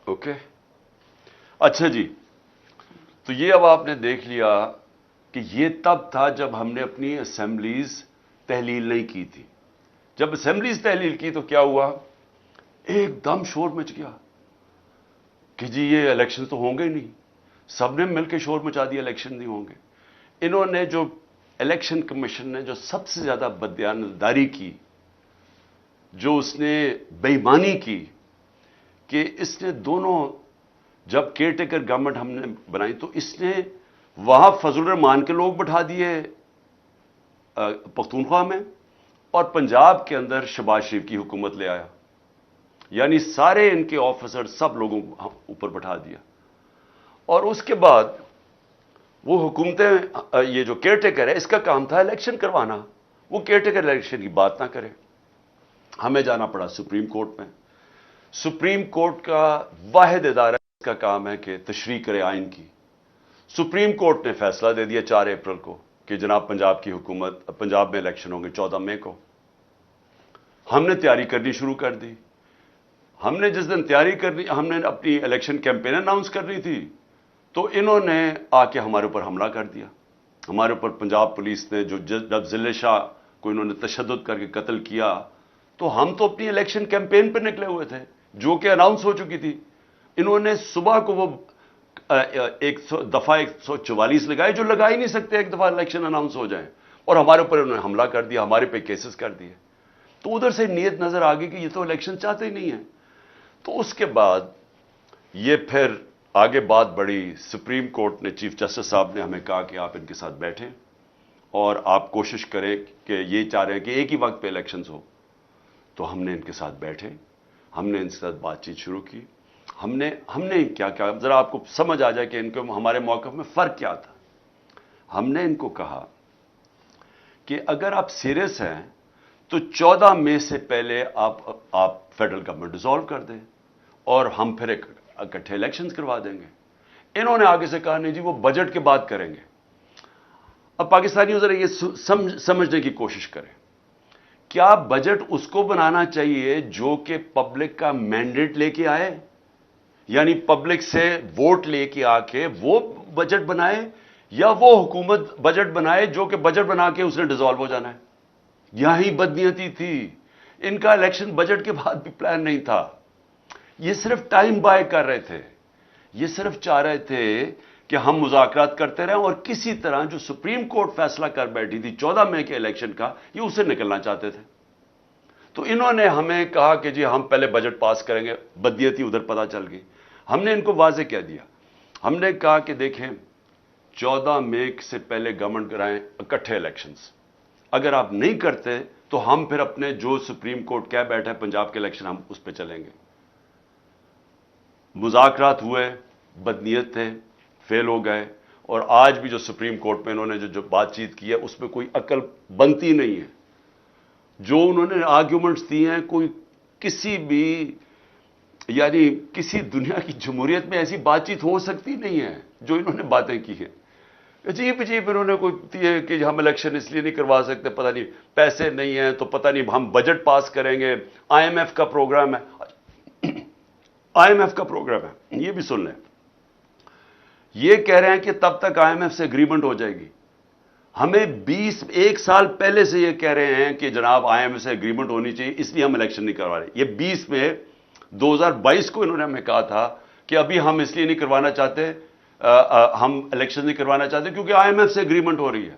Okay اچھا جی، تو یہ اب آپ نے دیکھ لیا کہ یہ تب تھا جب ہم نے اپنی اسمبلیز تحلیل نہیں کی تھی. جب اسمبلیز تحلیل کی تو کیا ہوا؟ ایک دم شور مچ گیا کہ جی یہ الیکشن تو ہوں گے ہی نہیں. سب نے مل کے شور مچا دیا الیکشن نہیں ہوں گے. انہوں نے جو الیکشن کمیشن نے جو سب سے زیادہ بددیانتداری کی، جو اس نے بے ایمانی کی، کہ اس نے دونوں جب کیئر ٹیکر گورنمنٹ ہم نے بنائی تو اس نے وہاں فضل الرحمان کے لوگ بٹھا دیے پختونخوا میں، اور پنجاب کے اندر شہباز شریف کی حکومت لے آیا. یعنی سارے ان کے آفیسر سب لوگوں کو اوپر بٹھا دیا. اور اس کے بعد وہ حکومتیں، یہ جو کیئر ٹیکر ہے اس کا کام تھا الیکشن کروانا، وہ کیئر ٹیکر الیکشن کی بات نہ کرے. ہمیں جانا پڑا سپریم کورٹ میں. سپریم کورٹ کا واحد ادارہ اس کا کام ہے کہ تشریح کرے آئین کی. سپریم کورٹ نے فیصلہ دے دیا 4 اپریل کو کہ جناب پنجاب کی حکومت، پنجاب میں الیکشن ہوں گے 14 مئی کو. ہم نے تیاری کرنی شروع کر دی. ہم نے جس دن تیاری کرنی، ہم نے اپنی الیکشن کیمپین اناؤنس کرنی تھی، تو انہوں نے آ کے ہمارے اوپر حملہ کر دیا. ہمارے اوپر پنجاب پولیس نے جب ضلع شاہ کو انہوں نے تشدد کر کے قتل کیا، تو ہم تو اپنی الیکشن کیمپین پہ نکلے ہوئے تھے جو کہ اناؤنس ہو چکی تھی. انہوں نے صبح کو وہ دفعہ 144 لگائے جو لگا ہی نہیں سکتے ایک دفعہ الیکشن اناؤنس ہو جائیں، اور ہمارے اوپر انہوں نے حملہ کر دیا، ہمارے پہ کیسز کر دیے. تو ادھر سے نیت نظر آ گئی کہ یہ تو الیکشن چاہتے ہی نہیں ہیں. تو اس کے بعد یہ پھر آگے بات بڑھی. سپریم کورٹ نے، چیف جسٹس صاحب نے ہمیں کہا کہ آپ ان کے ساتھ بیٹھیں اور آپ کوشش کریں کہ یہ چاہ رہے ہیں کہ ایک ہی وقت پہ الیکشنز ہو. تو ہم نے ان کے ساتھ بیٹھے، ہم نے ان کے ساتھ بات چیت شروع کی. ہم نے کیا کیا ذرا آپ کو سمجھ آ جائے کہ ان کو ہمارے موقف میں فرق کیا تھا. ہم نے ان کو کہا کہ اگر آپ سیریس ہیں تو 14 مئی سے پہلے آپ فیڈرل گورنمنٹ ڈیزالو کر دیں اور ہم پھر اکٹھے الیکشنز کروا دیں گے. انہوں نے آگے سے کہا نہیں جی وہ بجٹ کے بعد کریں گے. اب پاکستانیوں ذرا یہ سمجھنے کی کوشش کریں، کیا بجٹ اس کو بنانا چاہیے جو کہ پبلک کا مینڈیٹ لے کے آئے، یعنی پبلک سے ووٹ لے کے آ کے وہ بجٹ بنائے، یا وہ حکومت بجٹ بنائے جو کہ بجٹ بنا کے اس نے ڈیزالو ہو جانا ہے؟ یہی بدنیتی تھی. ان کا الیکشن بجٹ کے بعد بھی پلان نہیں تھا. یہ صرف ٹائم بائی کر رہے تھے. یہ صرف چاہ رہے تھے کہ ہم مذاکرات کرتے رہیں اور کسی طرح جو سپریم کورٹ فیصلہ کر بیٹھی تھی 14 مئی کے الیکشن کا، یہ اسے نکلنا چاہتے تھے. تو انہوں نے ہمیں کہا کہ جی ہم پہلے بجٹ پاس کریں گے. بدیتی ادھر پتہ چل گئی. ہم نے ان کو واضح کہہ دیا. ہم نے کہا کہ دیکھیں 14 مئی سے پہلے گورنمنٹ کرائیں اکٹھے الیکشنز. اگر آپ نہیں کرتے تو ہم پھر اپنے جو سپریم کورٹ کہہ بیٹھے پنجاب کے الیکشن ہم اس پہ چلیں گے. مذاکرات ہوئے، بدنیت تھے، فیل ہو گئے. اور آج بھی جو سپریم کورٹ میں انہوں نے جو بات چیت کی ہے اس میں کوئی عقل بنتی نہیں ہے. جو انہوں نے آرگیومنٹس دی ہیں، کوئی کسی بھی یعنی کسی دنیا کی جمہوریت میں ایسی بات چیت ہو سکتی نہیں ہے جو انہوں نے باتیں کی ہیں. عجیب انہوں نے کوئی ہے کہ ہم الیکشن اس لیے نہیں کروا سکتے، پتہ نہیں پیسے نہیں ہیں تو پتہ نہیں ہم بجٹ پاس کریں گے. آئی ایم ایف کا پروگرام ہے. آئی ایم ایف کا پروگرام ہے، یہ بھی سن لیں. یہ کہہ رہے ہیں کہ تب تک آئی ایم ایف سے اگریمنٹ ہو جائے گی. ہمیں 1 سال پہلے سے یہ کہہ رہے ہیں کہ جناب آئی ایم ایف سے اگریمنٹ ہونی چاہیے، اس لیے ہم الیکشن نہیں کروا رہے. یہ 20 میں 2022 کو انہوں نے ہمیں کہا تھا کہ ابھی ہم اس لیے نہیں کروانا چاہتے، ہم الیکشن نہیں کروانا چاہتے کیونکہ آئی ایم ایف سے اگریمنٹ ہو رہی ہے.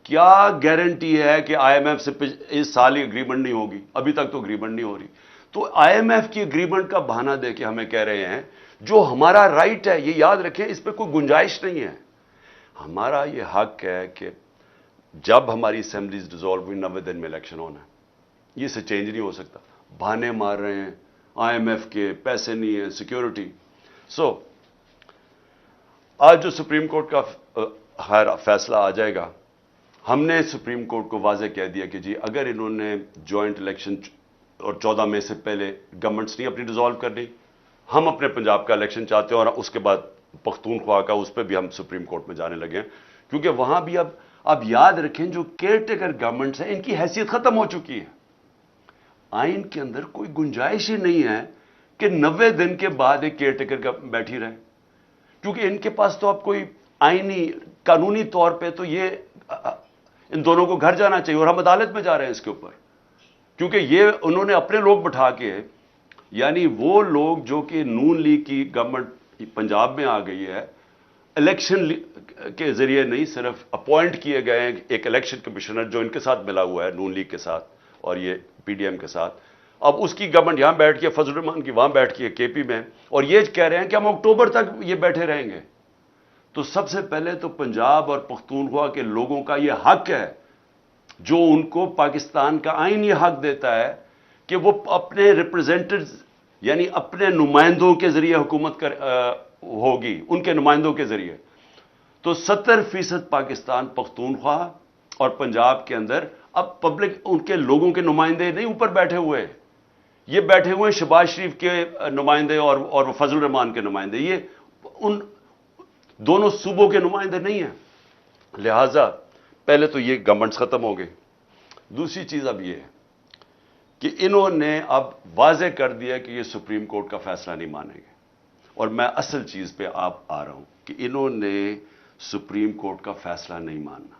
کیا گارنٹی ہے کہ آئی ایم ایف سے اس سال ہی اگریمنٹ نہیں ہوگی؟ ابھی تک تو اگریمنٹ نہیں ہو رہی. تو آئی ایم ایف کی اگریمنٹ کا بہانہ دے کے ہمیں کہہ رہے ہیں جو ہمارا رائٹ ہے، یہ یاد رکھیں اس پہ کوئی گنجائش نہیں ہے. ہمارا یہ حق ہے کہ جب ہماری اسمبلیز ڈیزالو ہوئی 90 دن میں الیکشن ہونا ہے. یہ سے چینج نہیں ہو سکتا. بہانے مار رہے ہیں آئی ایم ایف کے، پیسے نہیں ہیں، سیکیورٹی. آج جو سپریم کورٹ کا فیصلہ آ جائے گا، ہم نے سپریم کورٹ کو واضح کہہ دیا کہ جی اگر انہوں نے جوائنٹ الیکشن اور 14 مئی سے پہلے گورنمنٹس نہیں اپنی ڈیزالو کرنی، ہم اپنے پنجاب کا الیکشن چاہتے ہیں. اور اس کے بعد پختونخوا کا، اس پہ بھی ہم سپریم کورٹ میں جانے لگے ہیں کیونکہ وہاں بھی اب یاد رکھیں جو کیئر ٹیکر گورنمنٹس ہیں ان کی حیثیت ختم ہو چکی ہے. آئین کے اندر کوئی گنجائش ہی نہیں ہے کہ 90 دن کے بعد ایک کیئر ٹیکر کا بیٹھی رہے، کیونکہ ان کے پاس تو اب کوئی آئینی قانونی طور پہ تو یہ ان دونوں کو گھر جانا چاہیے، اور ہم عدالت میں جا رہے ہیں اس کے اوپر، کیونکہ یہ انہوں نے اپنے لوگ بٹھا کے، یعنی وہ لوگ جو کہ نون لیگ کی گورنمنٹ پنجاب میں آ گئی ہے، الیکشن کے ذریعے نہیں، صرف اپوائنٹ کیے گئے ہیں ایک الیکشن کمشنر جو ان کے ساتھ ملا ہوا ہے نون لیگ کے ساتھ اور یہ پی ڈی ایم کے ساتھ، اب اس کی گورنمنٹ یہاں بیٹھ کے، فضل الرحمان کی وہاں بیٹھ کے کے پی میں، اور یہ کہہ رہے ہیں کہ ہم اکتوبر تک یہ بیٹھے رہیں گے۔ تو سب سے پہلے تو پنجاب اور پختونخوا کے لوگوں کا یہ حق ہے جو ان کو پاکستان کا آئین یہ حق دیتا ہے کہ وہ اپنے ریپرزینٹیوز یعنی اپنے نمائندوں کے ذریعے حکومت ہوگی، ان کے نمائندوں کے ذریعے۔ تو 70% پاکستان پختونخوا اور پنجاب کے اندر اب پبلک ان کے لوگوں کے نمائندے نہیں اوپر بیٹھے ہوئے، یہ بیٹھے ہوئے ہیں شہباز شریف کے نمائندے اور فضل الرحمان کے نمائندے، یہ ان دونوں صوبوں کے نمائندے نہیں ہیں۔ لہذا پہلے تو یہ گورنمنٹس ختم ہو گئی۔ دوسری چیز اب یہ ہے کہ انہوں نے اب واضح کر دیا کہ یہ سپریم کورٹ کا فیصلہ نہیں مانیں گے، اور میں اصل چیز پہ آپ آ رہا ہوں کہ انہوں نے سپریم کورٹ کا فیصلہ نہیں ماننا،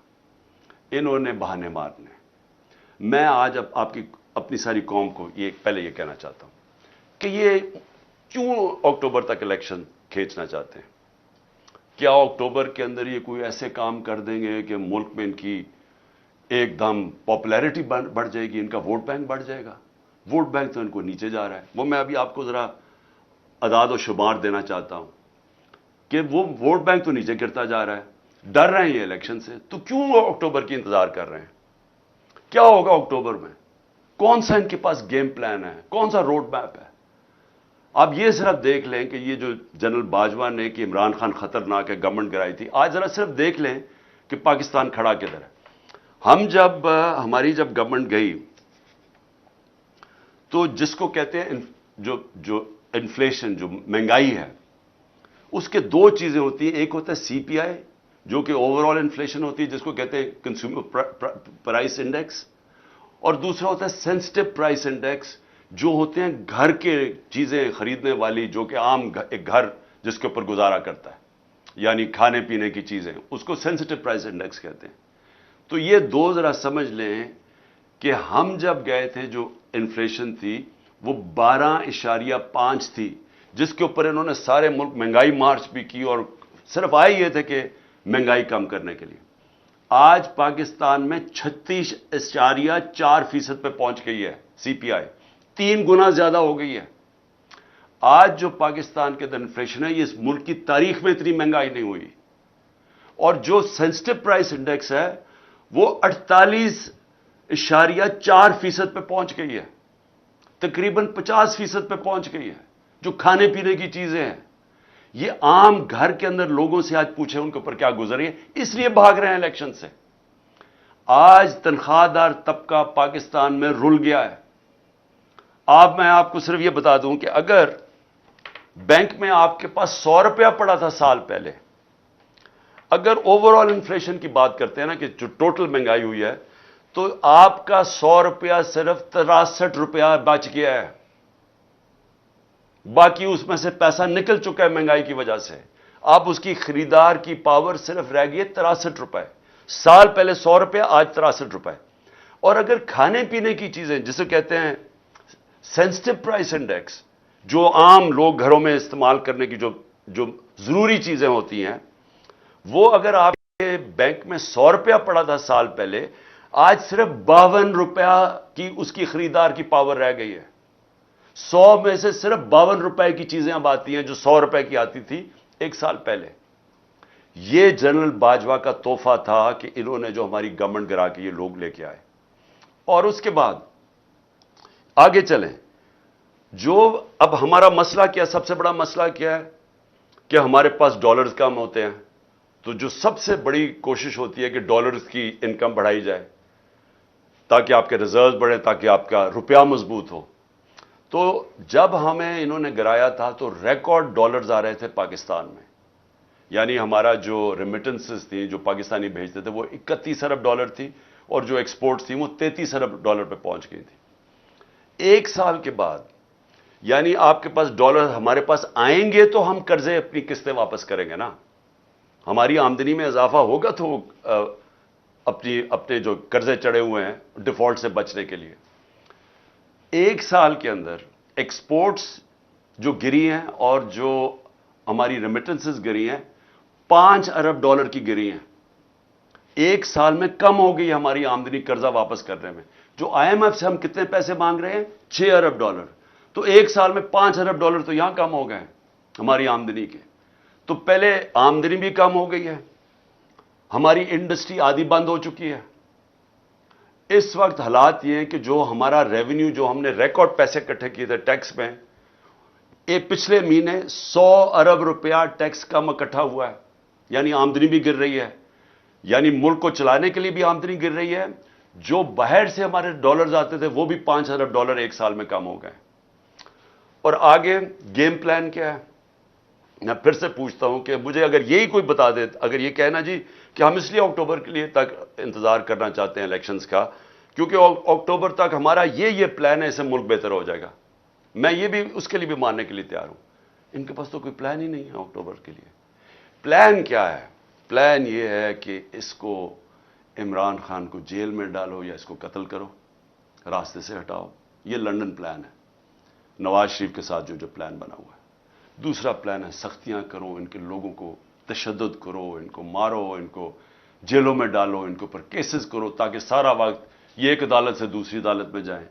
انہوں نے بہانے مارنے۔ میں آج اب آپ کی اپنی ساری قوم کو پہلے یہ کہنا چاہتا ہوں کہ یہ کیوں اکتوبر تک الیکشن کھینچنا چاہتے ہیں؟ کیا اکتوبر کے اندر یہ کوئی ایسے کام کر دیں گے کہ ملک میں ان کی ایک دم پاپولیرٹی بڑھ جائے گی، ان کا ووٹ بینک بڑھ جائے گا؟ ووٹ بینک تو ان کو نیچے جا رہا ہے۔ وہ میں ابھی آپ کو ذرا اعداد و شمار دینا چاہتا ہوں کہ وہ ووٹ بینک تو نیچے گرتا جا رہا ہے، ڈر رہے ہیں یہ الیکشن سے، تو کیوں وہ اکتوبر کی انتظار کر رہے ہیں؟ کیا ہوگا اکتوبر میں؟ کون سا ان کے پاس گیم پلان ہے؟ کون سا روڈ میپ ہے؟ آپ یہ صرف دیکھ لیں کہ یہ جو جنرل باجوہ نے کہ عمران خان خطرناک ہے گورنمنٹ گرائی تھی، آج ذرا صرف دیکھ لیں کہ پاکستان کھڑا کدھر ہے۔ ہماری جب گورنمنٹ گئی تو جس کو کہتے ہیں جو انفلیشن، جو مہنگائی ہے، اس کے دو چیزیں ہوتی ہیں، ایک ہوتا ہے سی پی آئی جو کہ اوور آل انفلیشن ہوتی ہے جس کو کہتے ہیں کنزیومر پرائس انڈیکس، اور دوسرا ہوتا ہے سینسٹیو پرائس انڈیکس جو ہوتے ہیں گھر کے چیزیں خریدنے والی، جو کہ عام ایک گھر جس کے اوپر گزارا کرتا ہے، یعنی کھانے پینے کی چیزیں، اس کو سینسٹیو پرائس انڈیکس کہتے ہیں۔ تو یہ دو ذرا سمجھ لیں کہ ہم جب گئے تھے جو انفلیشن تھی وہ 12.5 تھی، جس کے اوپر انہوں نے سارے ملک مہنگائی مارچ بھی کی اور صرف آئے یہ تھے کہ مہنگائی کم کرنے کے لیے۔ آج پاکستان میں 36.4% پہ پہنچ گئی ہے سی پی آئی، 3 گنا زیادہ ہو گئی ہے۔ آج جو پاکستان کے اندر انفلیشن ہے، یہ اس ملک کی تاریخ میں اتنی مہنگائی نہیں ہوئی، اور جو سینسٹیو پرائس انڈیکس ہے وہ 48.4% پہ پہنچ گئی ہے، تقریباً 50% پہ پہنچ گئی ہے۔ جو کھانے پینے کی چیزیں ہیں، یہ عام گھر کے اندر لوگوں سے آج پوچھیں ان کے اوپر کیا گزری ہے، اس لیے بھاگ رہے ہیں الیکشن سے۔ آج تنخواہ دار طبقہ پاکستان میں رل گیا ہے۔ میں آپ کو صرف یہ بتا دوں کہ اگر بینک میں آپ کے پاس 100 روپیہ پڑا تھا سال پہلے، اگر اوور آل انفلیشن کی بات کرتے ہیں نا کہ جو ٹوٹل مہنگائی ہوئی ہے، تو آپ کا 100 روپیہ صرف 63 روپیہ بچ گیا ہے، باقی اس میں سے پیسہ نکل چکا ہے مہنگائی کی وجہ سے۔ اب اس کی خریدار کی پاور صرف رہ گئی ہے 63 روپے، سال پہلے 100 روپیہ، آج 63 روپے۔ اور اگر کھانے پینے کی چیزیں جسے کہتے ہیں سینسٹیو پرائس انڈیکس، جو عام لوگ گھروں میں استعمال کرنے کی جو ضروری چیزیں ہوتی ہیں، وہ اگر آپ کے بینک میں 100 روپیہ پڑا تھا سال پہلے، آج صرف 52 روپیہ کی اس کی خریدار کی پاور رہ گئی ہے۔ 100 میں سے صرف 52 روپے کی چیزیں اب آتی ہیں جو 100 روپے کی آتی تھی ایک سال پہلے۔ یہ جنرل باجوہ کا تحفہ تھا کہ انہوں نے جو ہماری گورنمنٹ گرا کے یہ لوگ لے کے آئے۔ اور اس کے بعد آگے چلیں، جو اب ہمارا مسئلہ کیا، سب سے بڑا مسئلہ کیا ہے کہ ہمارے پاس ڈالرز کم ہوتے ہیں، تو جو سب سے بڑی کوشش ہوتی ہے کہ ڈالرز کی انکم بڑھائی جائے تاکہ آپ کے ریزروز بڑھیں، تاکہ آپ کا روپیہ مضبوط ہو۔ تو جب ہمیں انہوں نے گرایا تھا تو ریکارڈ ڈالرز آ رہے تھے پاکستان میں، یعنی ہمارا جو ریمیٹنسز تھی جو پاکستانی بھیجتے تھے وہ 31 ارب ڈالر تھی، اور جو ایکسپورٹس تھیں وہ 33 ارب ڈالر پہ پہنچ گئی تھی۔ ایک سال کے بعد یعنی آپ کے پاس ڈالر ہمارے پاس آئیں گے تو ہم قرضے اپنی قسطیں واپس کریں گے نا. ہماری آمدنی میں اضافہ ہوگا تو اپنے جو قرضے چڑھے ہوئے ہیں ڈیفالٹ سے بچنے کے لیے. ایک سال کے اندر ایکسپورٹس جو گری ہیں اور جو ہماری ریمیٹنسز گری ہیں 5 ارب ڈالر کی گری ہیں. ایک سال میں کم ہو گئی ہماری آمدنی قرضہ واپس کرنے میں. جو آئی ایم ایف سے ہم کتنے پیسے مانگ رہے ہیں 6 ارب ڈالر, تو ایک سال میں 5 ارب ڈالر تو یہاں کم ہو گئے ہیں ہماری آمدنی کے. تو پہلے آمدنی بھی کم ہو گئی ہے, ہماری انڈسٹری آدھی بند ہو چکی ہے. اس وقت حالات یہ ہیں کہ جو ہمارا ریونیو جو ہم نے ریکارڈ پیسے اکٹھے کیے تھے ٹیکس میں, پچھلے مہینے 100 ارب روپیہ ٹیکس کم اکٹھا ہوا ہے. یعنی آمدنی بھی گر رہی ہے, یعنی ملک کو چلانے کے لیے بھی آمدنی گر رہی ہے. جو باہر سے ہمارے ڈالرز آتے تھے وہ بھی 5 ارب ڈالر ایک سال میں کم ہو گئے. اور آگے گیم پلان کیا ہے؟ میں پھر سے پوچھتا ہوں کہ مجھے اگر یہی کوئی بتا دے, اگر یہ کہنا جی کہ ہم اس لیے اکتوبر کے لیے تک انتظار کرنا چاہتے ہیں الیکشنز کا کیونکہ اکتوبر تک ہمارا یہ پلان ہے, اس سے ملک بہتر ہو جائے گا, میں یہ بھی اس کے لیے بھی ماننے کے لیے تیار ہوں. ان کے پاس تو کوئی پلان ہی نہیں ہے اکتوبر کے لیے. پلان کیا ہے؟ پلان یہ ہے کہ اس کو عمران خان کو جیل میں ڈالو یا اس کو قتل کرو, راستے سے ہٹاؤ. یہ لنڈن پلان ہے نواز شریف کے ساتھ جو پلان بنا ہوا ہے. دوسرا پلان ہے سختیاں کرو, ان کے لوگوں کو تشدد کرو, ان کو مارو, ان کو جیلوں میں ڈالو, ان کے اوپر کیسز کرو تاکہ سارا وقت یہ ایک عدالت سے دوسری عدالت میں جائیں.